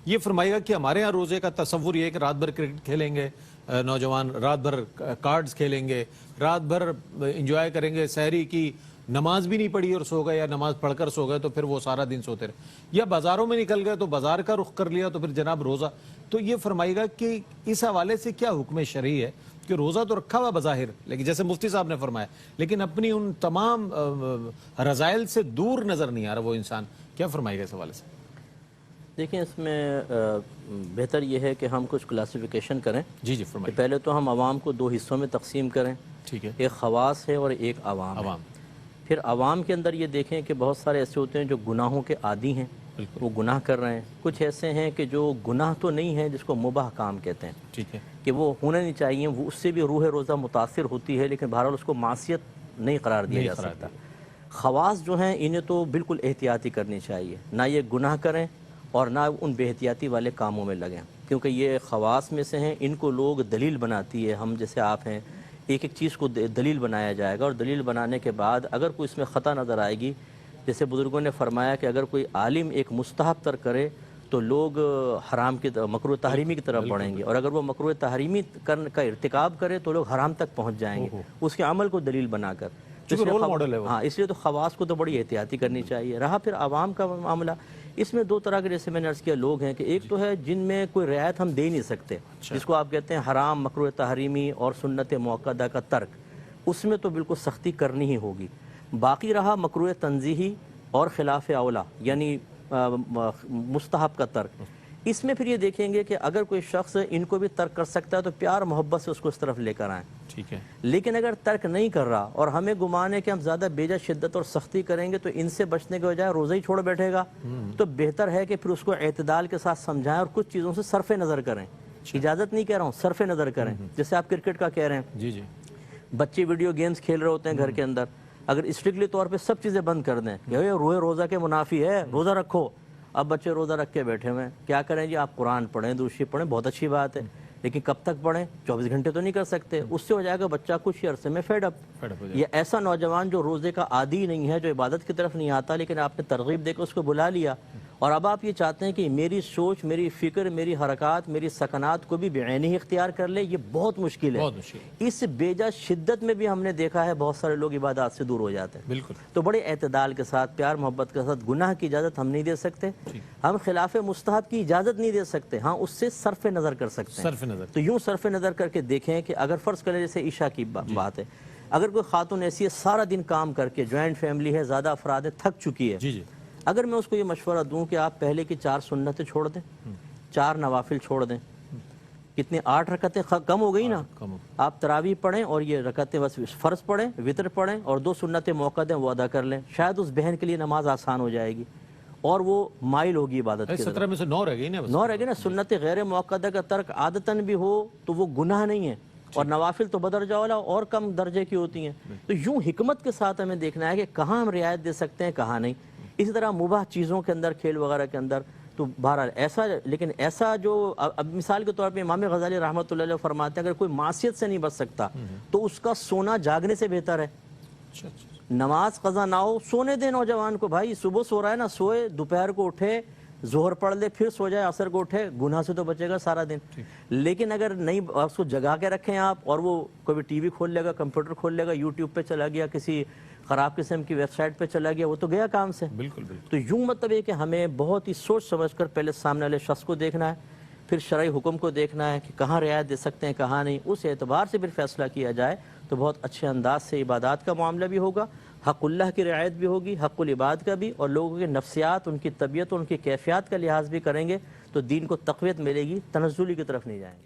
یہ فرمائے گا کہ ہمارے ہاں روزے کا تصور یہ ہے کہ رات بھر کرکٹ کھیلیں گے نوجوان، رات بھر کارڈز کھیلیں گے، رات بھر انجوائے کریں گے، سحری کی نماز بھی نہیں پڑھی اور سو گئے، یا نماز پڑھ کر سو گئے تو پھر وہ سارا دن سوتے رہے، یا بازاروں میں نکل گئے تو بازار کا رخ کر لیا تو پھر جناب روزہ. تو یہ فرمائے گا کہ اس حوالے سے کیا حکم شرعی ہے کہ روزہ تو رکھا ہوا بظاہر، لیکن جیسے مفتی صاحب نے فرمایا، لیکن اپنی ان تمام رذائل سے دور نظر نہیں آ رہا وہ انسان، کیا فرمائے گا اس حوالے سے؟ دیکھیں اس میں بہتر یہ ہے کہ ہم کچھ کلاسیفیکیشن کریں. جی فرمائیے. پہلے تو ہم عوام کو دو حصوں میں تقسیم کریں. ٹھیک ہے. ایک خواص ہے اور ایک عوام ہے. پھر عوام کے اندر یہ دیکھیں کہ بہت سارے ایسے ہوتے ہیں جو گناہوں کے عادی ہیں، وہ گناہ کر رہے ہیں. کچھ ایسے ہیں کہ جو گناہ تو نہیں ہیں، جس کو مباح کام کہتے ہیں. ٹھیک ہے. کہ وہ ہونے نہیں چاہیے، وہ اس سے بھی روح روزہ متاثر ہوتی ہے، لیکن بہرحال اس کو معصیت نہیں قرار دیا جا سکتا. خواص جو ہیں انہیں تو بالکل احتیاطی کرنی چاہیے، نہ یہ گناہ کریں اور نہ ان بے احتیاطی والے کاموں میں لگیں، کیونکہ یہ خواص میں سے ہیں. ان کو لوگ دلیل بناتی ہے، ہم جیسے آپ ہیں ایک ایک چیز کو دلیل بنایا جائے گا، اور دلیل بنانے کے بعد اگر کوئی اس میں خطا نظر آئے گی، جیسے بزرگوں نے فرمایا کہ اگر کوئی عالم ایک مستحب تر کرے تو لوگ حرام کی مکروہ تحریمی کی طرف بڑھیں گے، اور اگر وہ مکروہ تحریمی کا ارتکاب کرے تو لوگ حرام تک پہنچ جائیں گے اس کے عمل کو دلیل بنا کر. ہاں، اس لیے تو خواص کو تو بڑی احتیاطی کرنی چاہیے. رہا پھر عوام کا معاملہ، اس میں دو طرح کے جیسے میں نے عرض کیا لوگ ہیں کہ ایک تو ہے جن میں کوئی رعایت ہم دے نہیں سکتے، جس کو آپ کہتے ہیں حرام، مکروہ تحریمی اور سنت موقدہ کا ترک، اس میں تو بالکل سختی کرنی ہی ہوگی. باقی رہا مکروہ تنزیہی اور خلاف اولا یعنی مستحب کا ترک، اس میں پھر یہ دیکھیں گے کہ اگر کوئی شخص ان کو بھی ترک کر سکتا ہے تو پیار محبت سے اس کو اس طرف لے کر آئیں. ٹھیک ہے. لیکن اگر ترک نہیں کر رہا اور ہمیں گمان ہے کہ ہم زیادہ بیجا شدت اور سختی کریں گے تو ان سے بچنے کے بجائے روزہ ہی چھوڑ بیٹھے گا، تو بہتر ہے کہ پھر اس کو اعتدال کے ساتھ سمجھائیں اور کچھ چیزوں سے صرف نظر کریں. اجازت نہیں کہہ رہا ہوں، صرف نظر کریں. جیسے آپ کرکٹ کا کہہ رہے ہیں، جی بچے ویڈیو گیمز کھیل رہے ہوتے ہیں گھر کے اندر، اگر اسٹرکٹلی طور پہ سب چیزیں بند کر دیں کہ روئے روزہ کے منافی ہے، روزہ رکھو. اب بچے روزہ رکھ کے بیٹھے ہوئے ہیں، کیا کریں جی؟ آپ قرآن پڑھیں، درود شریف پڑھیں، بہت اچھی بات ہے، لیکن کب تک پڑھیں؟ 24 گھنٹے تو نہیں کر سکتے. اس سے ہو جائے گا بچہ کچھ ہی عرصے میں فیڈ اپ. یہ ایسا نوجوان جو روزے کا عادی نہیں ہے، جو عبادت کی طرف نہیں آتا، لیکن آپ نے ترغیب دے کے اس کو بلا لیا، اور اب آپ یہ چاہتے ہیں کہ میری سوچ، میری فکر، میری حرکات، میری سکنات کو بھی بعینی ہی اختیار کر لے، یہ بہت مشکل ہے. اس بیجا شدت میں بھی ہم نے دیکھا ہے بہت سارے لوگ عبادات سے دور ہو جاتے ہیں. بالکل. تو بڑے اعتدال کے ساتھ، پیار محبت کے ساتھ، گناہ کی اجازت ہم نہیں دے سکتے، ہم خلاف مستحب کی اجازت نہیں دے سکتے، ہاں اس سے صرف نظر کر سکتے ہیں. تو یوں صرف نظر کر کے دیکھیں کہ اگر فرض کریں جیسے عشاء کی بات ہے، اگر کوئی خاتون ایسی ہے سارا دن کام کر کے، جوائنٹ فیملی ہے، زیادہ افراد ہے، تھک چکی ہے، اگر میں اس کو یہ مشورہ دوں کہ آپ پہلے کی 4 سنتیں چھوڑ دیں، 4 نوافل چھوڑ دیں، کتنے 8 رکعتیں کم ہو گئی نا. آپ تراویح پڑھیں اور یہ رکعتیں بس فرض پڑھیں، وطر پڑھیں اور 2 سنتیں موقع وہ ادا کر لیں، شاید اس بہن کے لیے نماز آسان ہو جائے گی اور وہ مائل ہوگی عبادت کی. 17 میں سے 9 رہ گئی نا. 9 رہ گئی نا. سنت غیر موقدہ کا ترک عادتاً بھی ہو تو وہ گناہ نہیں ہے، اور نوافل تو بدرجہ والا اور کم درجے کی ہوتی ہیں. تو یوں حکمت کے ساتھ ہمیں دیکھنا ہے کہ کہاں ہم رعایت دے سکتے ہیں، کہاں نہیں. اسی طرح مباح چیزوں کے اندر، کھیل وغیرہ کے اندر تو بہرحال ایسا، لیکن ایسا جو اب مثال کے طور پہ امام غزالی رحمۃ اللہ علیہ فرماتے ہیں اگر کوئی معصیت سے نہیں بچ سکتا تو اس کا سونا جاگنے سے بہتر ہے. نماز قضا نہ ہو، سونے دے نوجوان کو. بھائی صبح سو رہا ہے نا، سوئے، دوپہر کو اٹھے، ظہر پڑھ لے، پھر سو جائے، عصر کو اٹھے، گناہ سے تو بچے گا سارا دن. لیکن اگر نہیں اس کو جگا کے رکھیں آپ، اور وہ کوئی ٹی وی کھول لے گا، کمپیوٹر کھول لے گا، یوٹیوب پہ چلا گیا، کسی خراب قسم کی ویب سائٹ پہ چلا گیا، وہ تو گیا کام سے. بالکل. تو یوں مطلب ہے کہ ہمیں بہت ہی سوچ سمجھ کر پہلے سامنے والے شخص کو دیکھنا ہے، پھر شرعی حکم کو دیکھنا ہے کہ کہاں رعایت دے سکتے ہیں، کہاں نہیں. اس اعتبار سے پھر فیصلہ کیا جائے تو بہت اچھے انداز سے عبادات کا معاملہ بھی ہوگا، حق اللہ کی رعایت بھی ہوگی، حق العباد کا بھی، اور لوگوں کے نفسیات، ان کی طبیعت، ان کی کیفیات کا لحاظ بھی کریں گے تو دین کو تقویت ملے گی، تنزلی کی طرف نہیں جائیں گے.